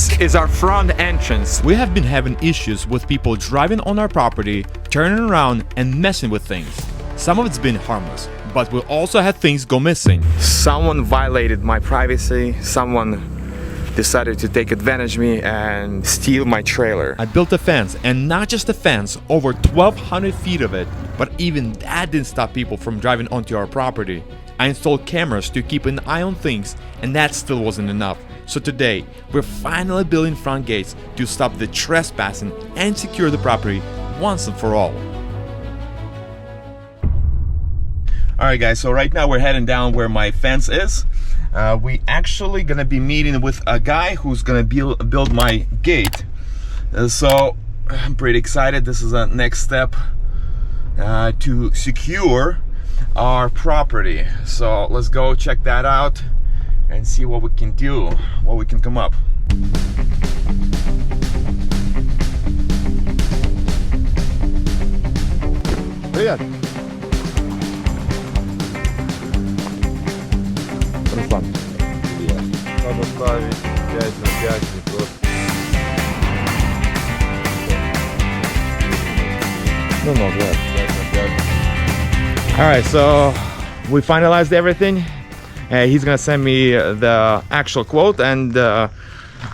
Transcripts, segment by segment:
This is our front entrance. We have been having issues with people driving on our property, turning around and messing with things. Some of it's been harmless, but we also had things go missing. Someone violated my privacy. Someone decided to take advantage of me and steal my trailer. I built a fence, and not just a fence, over 1,200 feet of it, but even that didn't stop people from driving onto our property. I installed cameras to keep an eye on things, and that still wasn't enough. So today, we're finally building front gates to stop the trespassing and secure the property once and for all. Alright guys, so right now we're heading down where my fence is. We actually gonna be meeting with a guy who's gonna build my gate. So I'm pretty excited. This is the next step to secure our property. So let's go check that out and see what we can do, what we can come up. Привет. Руслан. Надо ставить 5 на 5 и просто. No, 5 на 5. Alright, so we finalized everything. He's gonna send me the actual quote, and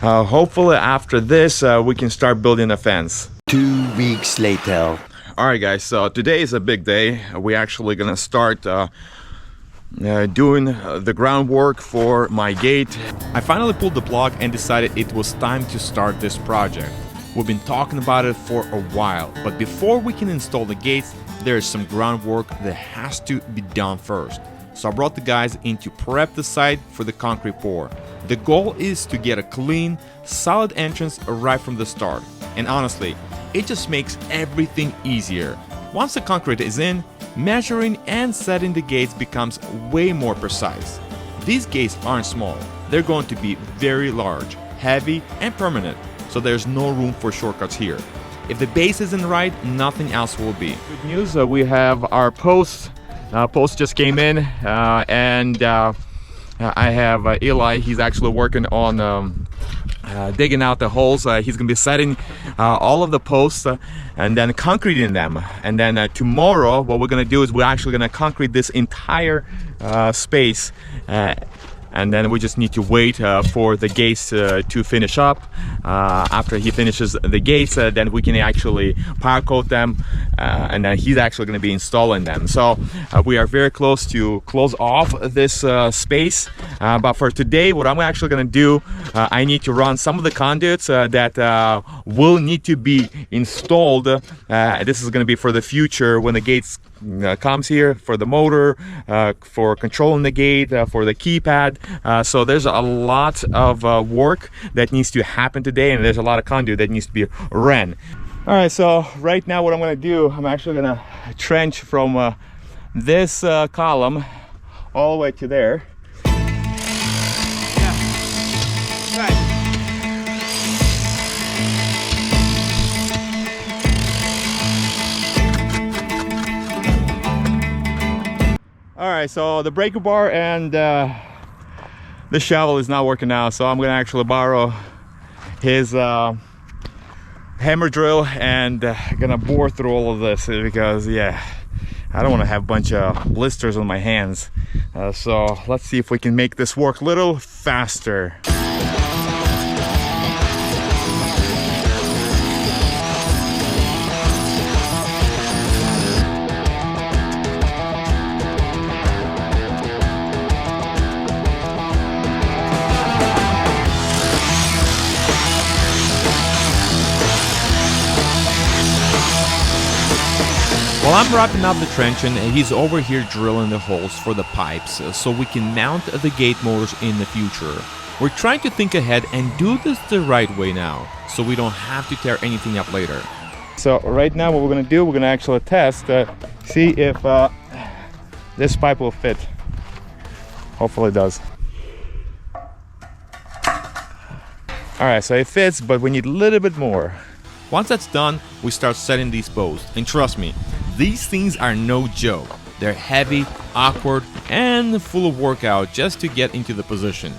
hopefully after this we can start building a fence. 2 weeks later. Alright guys, so today is a big day. We're actually gonna start doing the groundwork for my gate. I finally pulled the plug and decided it was time to start this project. We've been talking about it for a while, but before we can install the gates, there's some groundwork that has to be done first. So I brought the guys in to prep the site for the concrete pour. The goal is to get a clean, solid entrance right from the start. And honestly, it just makes everything easier. Once the concrete is in, measuring and setting the gates becomes way more precise. These gates aren't small. They're going to be very large, heavy, and permanent, so there's no room for shortcuts here. If the base isn't right, nothing else will be. Good news, we have our posts. Post just came in, and I have Eli. He's actually working on digging out the holes. He's gonna be setting all of the posts and then concreting them. And then tomorrow, what we're gonna do is we're actually gonna concrete this entire space. And then we just need to wait for the gates to finish up. After he finishes the gates, then we can actually powder coat them, and then he's actually going to be installing them. So we are very close to close off this space. But for today, what I'm actually going to do, I need to run some of the conduits that will need to be installed. This is going to be for the future when the gates comes here, for the motor, for controlling the gate, for the keypad. So there's a lot of work that needs to happen today, and there's a lot of conduit that needs to be ran. All right, so right now what I'm going to do, I'm actually going to trench from this column all the way to there. All right, so the breaker bar and the shovel is not working now, so I'm gonna actually borrow his hammer drill and gonna bore through all of this, because yeah, I don't want to have a bunch of blisters on my hands. So let's see if we can make this work a little faster. While I'm wrapping up the trenching, he's over here drilling the holes for the pipes so we can mount the gate motors in the future. We're trying to think ahead and do this the right way now, so we don't have to tear anything up later. So right now what we're going to do, we're going to actually test, see if this pipe will fit. Hopefully it does. Alright, so it fits, but we need a little bit more. Once that's done, we start setting these posts, and trust me, these things are no joke. They're heavy, awkward, and full of workout just to get into the position.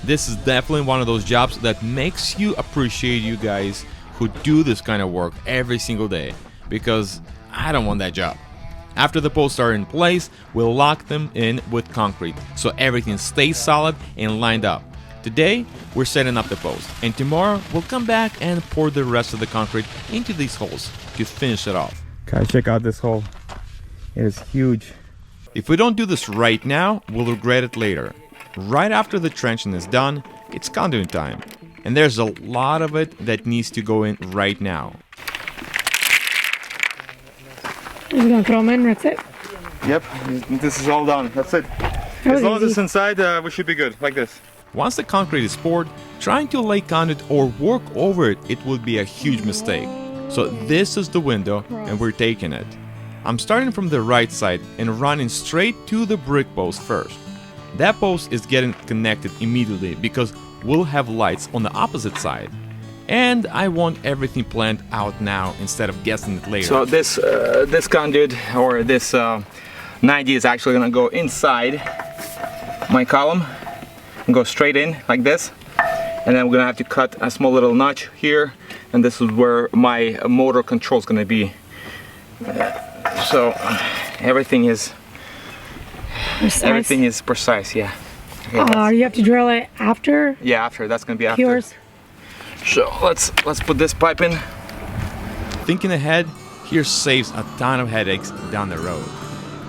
This is definitely one of those jobs that makes you appreciate you guys who do this kind of work every single day, because I don't want that job. After the posts are in place, we'll lock them in with concrete so everything stays solid and lined up. Today, we're setting up the post, and tomorrow we'll come back and pour the rest of the concrete into these holes to finish it off. Guys, check out this hole. It is huge. If we don't do this right now, we'll regret it later. Right after the trenching is done, it's conduit time, and there's a lot of it that needs to go in right now. You're gonna throw them in, that's it? Yep, this is all done. That's it. As long as it's inside, we should be good, like this. Once the concrete is poured, trying to lay conduit or work over it, it would be a huge mistake. So this is the window, and we're taking it. I'm starting from the right side and running straight to the brick post first. That post is getting connected immediately because we'll have lights on the opposite side. And I want everything planned out now instead of guessing it later. So this conduit, or this 90, is actually gonna go inside my column and go straight in like this. And then we're gonna have to cut a small little notch here, and this is where my motor control is gonna be. So everything is precise, yeah. You have to drill it after? Yeah, after. That's gonna be after. Yours? So let's put this pipe in. Thinking ahead here saves a ton of headaches down the road.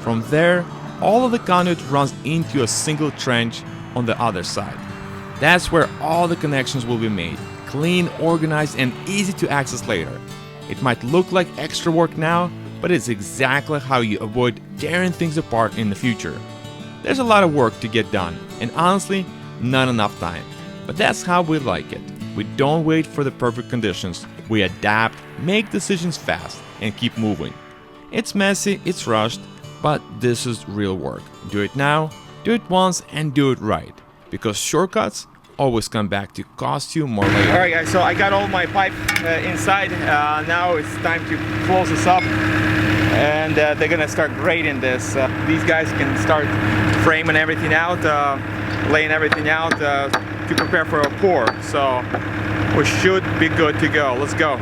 From there, all of the conduit runs into a single trench on the other side. That's where all the connections will be made, clean, organized, and easy to access later. It might look like extra work now, but it's exactly how you avoid tearing things apart in the future. There's a lot of work to get done, and honestly, not enough time. But that's how we like it. We don't wait for the perfect conditions. We adapt, make decisions fast, and keep moving. It's messy, it's rushed, but this is real work. Do it now, do it once, and do it right. Because shortcuts always come back to cost you more later. Alright guys, so I got all my pipe inside. Now it's time to close this up, and they're gonna start grading this. These guys can start framing everything out, laying everything out to prepare for a pour. So we should be good to go. Let's go.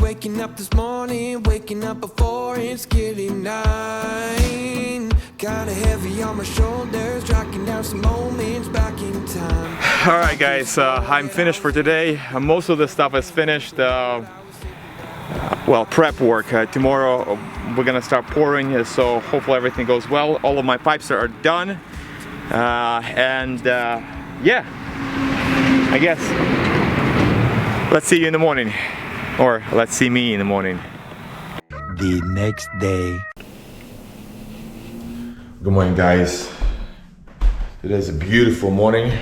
Waking up this morning, waking up before it's getting 9. Kinda heavy on my shoulders, tracking down some moments back in time. Alright guys, I'm finished for today. Most of the stuff is finished. Well, prep work. Tomorrow we're gonna start pouring, so hopefully everything goes well. All of my pipes are done. Yeah, I guess let's see you in the morning. Or let's see me in the morning. The next day. Good morning, guys. Today's a beautiful morning.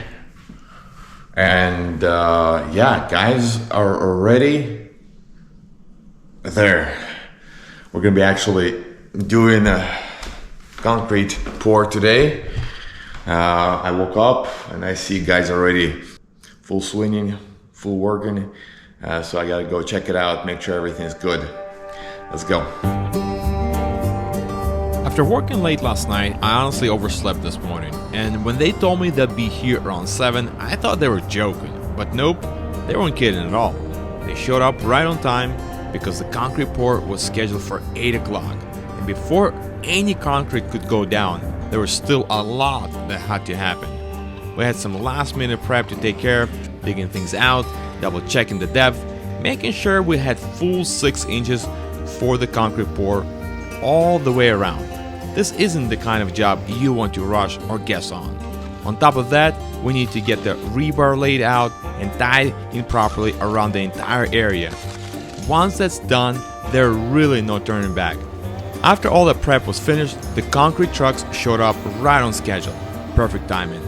And yeah, guys are already there. We're gonna be actually doing a concrete pour today. I woke up and I see guys already full swinging, full working. So I gotta go check it out, make sure everything's good. Let's go. After working late last night, I honestly overslept this morning. And when they told me they'd be here around 7, I thought they were joking. But nope, they weren't kidding at all. They showed up right on time because the concrete pour was scheduled for 8 o'clock. And before any concrete could go down, there was still a lot that had to happen. We had some last minute prep to take care of, digging things out, double checking the depth, making sure we had full 6 inches for the concrete pour all the way around. This isn't the kind of job you want to rush or guess on. On top of that, we need to get the rebar laid out and tied in properly around the entire area. Once that's done, there's really no turning back. After all the prep was finished, the concrete trucks showed up right on schedule. Perfect timing.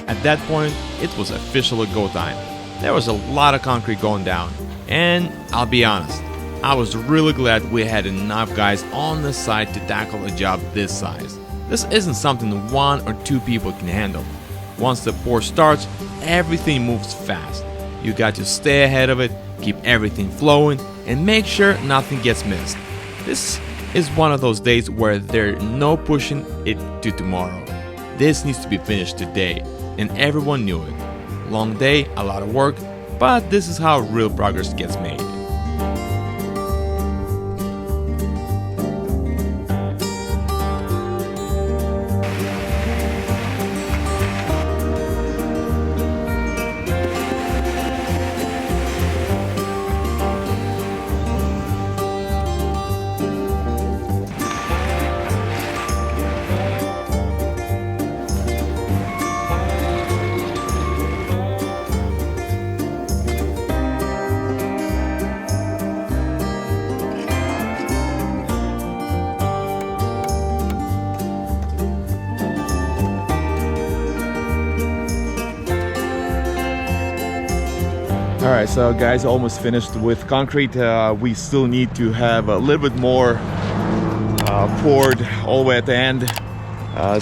At that point, it was officially go time. There was a lot of concrete going down, and I'll be honest, I was really glad we had enough guys on the site to tackle a job this size. This isn't something 1 or 2 people can handle. Once the pour starts, everything moves fast. You got to stay ahead of it, keep everything flowing, and make sure nothing gets missed. This is one of those days where there's no pushing it to tomorrow. This needs to be finished today, and everyone knew it. Long day, a lot of work, but this is how real progress gets made. Alright, so guys, almost finished with concrete. We still need to have a little bit more poured all the way at the end.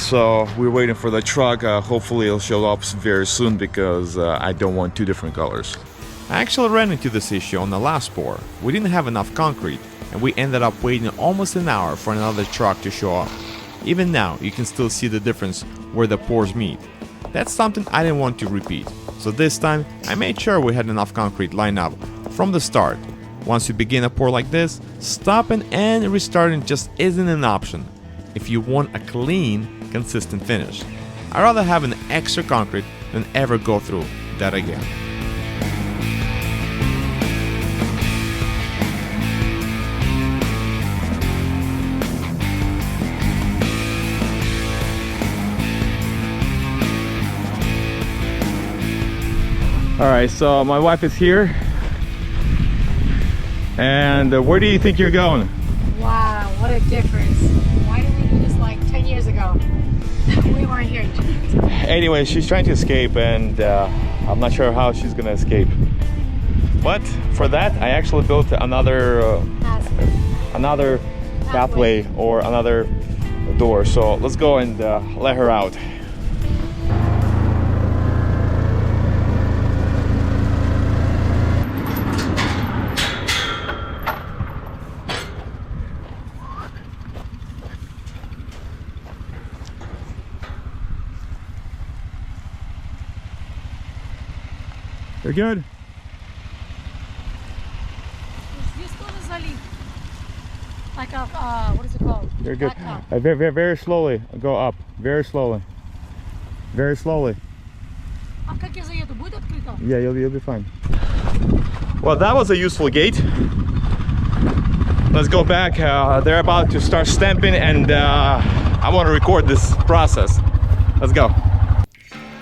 So we're waiting for the truck. Hopefully it'll show up very soon because I don't want 2 different colors. I actually ran into this issue on the last pour. We didn't have enough concrete and we ended up waiting almost an hour for another truck to show up. Even now, you can still see the difference where the pours meet. That's something I didn't want to repeat. So this time, I made sure we had enough concrete lined up from the start. Once you begin a pour like this, stopping and restarting just isn't an option if you want a clean, consistent finish. I'd rather have an extra concrete than ever go through that again. Alright, so my wife is here. And where do you think you're going? Wow, what a difference. Why didn't we do this like 10 years ago? We weren't here. Anyway, she's trying to escape and I'm not sure how she's gonna escape. But for that, I actually built another pathway or another door. So let's go and let her out. You're good. Like a, what is it called? You're good. Very, very slowly. Go up. Very slowly. Very slowly. Yeah, you'll be fine. Well, that was a useful gate. Let's go back. They're about to start stamping and I want to record this process. Let's go.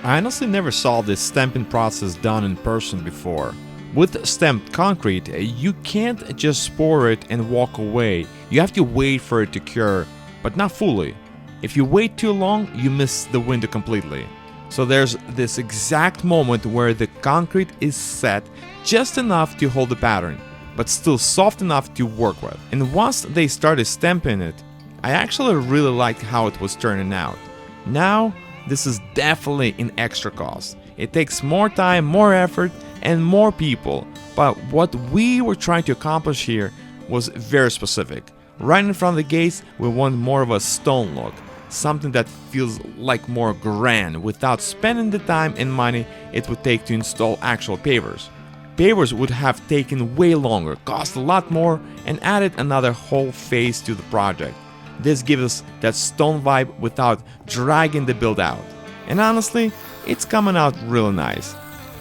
I honestly never saw this stamping process done in person before. With stamped concrete, you can't just pour it and walk away. You have to wait for it to cure, but not fully. If you wait too long, you miss the window completely. So there's this exact moment where the concrete is set just enough to hold the pattern, but still soft enough to work with. And once they started stamping it, I actually really liked how it was turning out. Now, this is definitely an extra cost. It takes more time, more effort, and more people. But what we were trying to accomplish here was very specific. Right in front of the gates, we want more of a stone look. Something that feels like more grand without spending the time and money it would take to install actual pavers. Pavers would have taken way longer, cost a lot more, and added another whole phase to the project. This gives us that stone vibe without dragging the build out. And honestly, it's coming out really nice.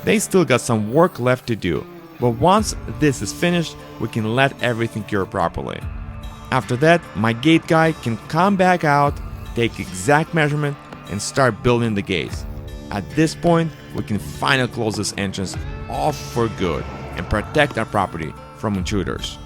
They still got some work left to do, but once this is finished, we can let everything cure properly. After that, my gate guy can come back out, take exact measurement, and start building the gates. At this point, we can finally close this entrance off for good and protect our property from intruders.